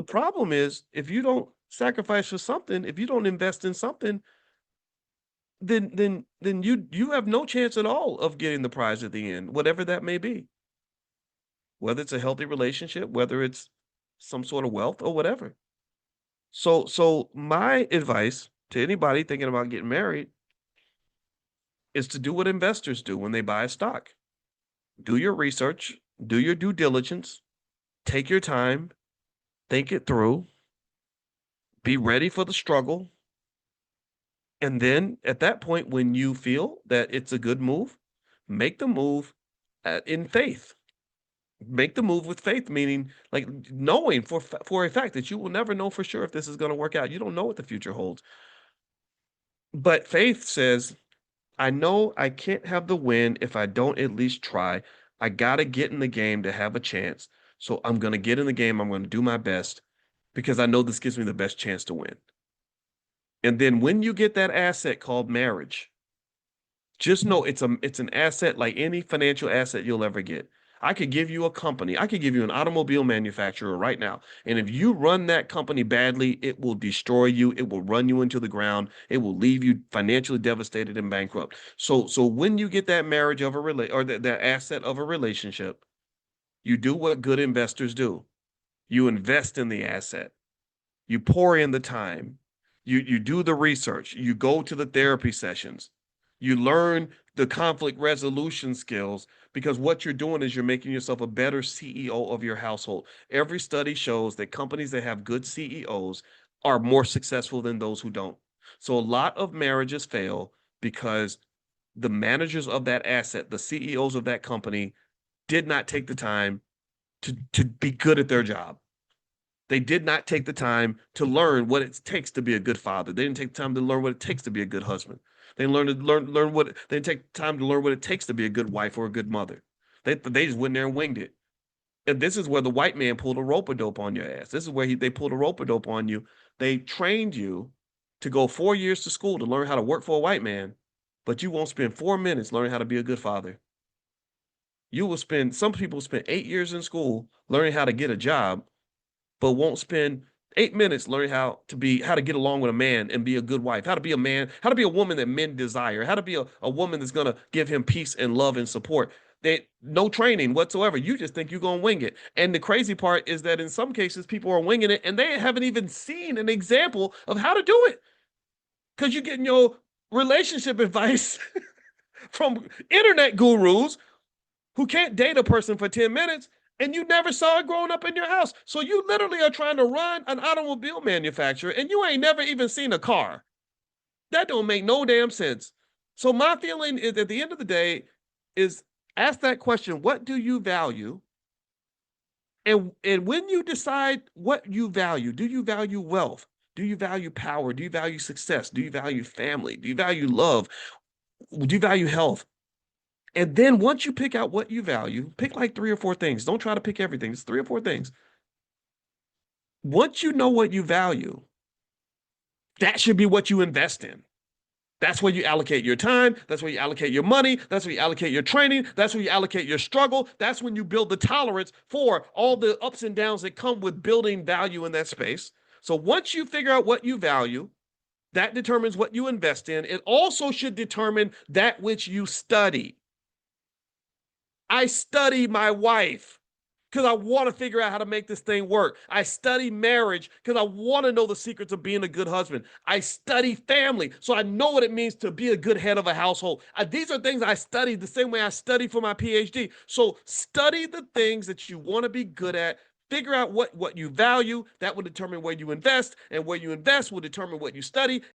problem is if you don't sacrifice for something, if you don't invest in something, then you have no chance at all of getting the prize at the end, whatever that may be. Whether it's a healthy relationship, whether it's some sort of wealth or whatever. So my advice to anybody thinking about getting married is to do what investors do when they buy a stock. Do your research, do your due diligence, take your time, think it through, be ready for the struggle. And then at that point, when you feel that it's a good move, make the move in faith. Make the move with faith, meaning like knowing for a fact that you will never know for sure if this is going to work out. You don't know what the future holds. But faith says, I know I can't have the win if I don't at least try. I got to get in the game to have a chance. So I'm going to get in the game. I'm going to do my best because I know this gives me the best chance to win. And then when you get that asset called marriage, just know it's an asset like any financial asset you'll ever get. I could give you a company. I could give you an automobile manufacturer right now. And if you run that company badly, it will destroy you. It will run you into the ground. It will leave you financially devastated and bankrupt. So when you get that marriage of a or that asset of a relationship, you do what good investors do. You invest in the asset. You pour in the time. You do the research. You go to the therapy sessions. You learn the conflict resolution skills because what you're doing is you're making yourself a better CEO of your household. Every study shows that companies that have good CEOs are more successful than those who don't. So a lot of marriages fail because the managers of that asset, the CEOs of that company, did not take the time to be good at their job. They did not take the time to learn what it takes to be a good father. They didn't take the time to learn what it takes to be a good husband. They learn what they didn't take time to learn what it takes to be a good wife or a good mother. They just went there and winged it. And this is where the white man pulled a rope a dope on your ass. This is where they pulled a rope a dope on you. They trained you to go 4 years to school to learn how to work for a white man, but you won't spend 4 minutes learning how to be a good father. You will spend, some people spend 8 years in school learning how to get a job, but won't spend 8 minutes learning how to get along with a man and be a good wife, how to be a man, how to be a woman that men desire, how to be a woman that's gonna give him peace and love and support. They no training whatsoever. You just think you're gonna wing it. And the crazy part is that in some cases people are winging it and they haven't even seen an example of how to do it. Because you're getting your relationship advice from internet gurus who can't date a person for 10 minutes and you never saw it growing up in your house. So you literally are trying to run an automobile manufacturer and you ain't never even seen a car. That don't make no damn sense. So my feeling is at the end of the day is ask that question, what do you value? And when you decide what you value, do you value wealth? Do you value power? Do you value success? Do you value family? Do you value love? Do you value health? And then once you pick out what you value, pick like 3 or 4 things. Don't try to pick everything. It's 3 or 4 things. Once you know what you value, that should be what you invest in. That's where you allocate your time. That's where you allocate your money. That's where you allocate your training. That's where you allocate your struggle. That's when you build the tolerance for all the ups and downs that come with building value in that space. So once you figure out what you value, that determines what you invest in. It also should determine that which you study. I study my wife because I want to figure out how to make this thing work. I study marriage because I want to know the secrets of being a good husband. I study family so I know what it means to be a good head of a household. These are things I study the same way I study for my PhD. So study the things that you want to be good at. Figure out what you value. That will determine where you invest, and where you invest will determine what you study.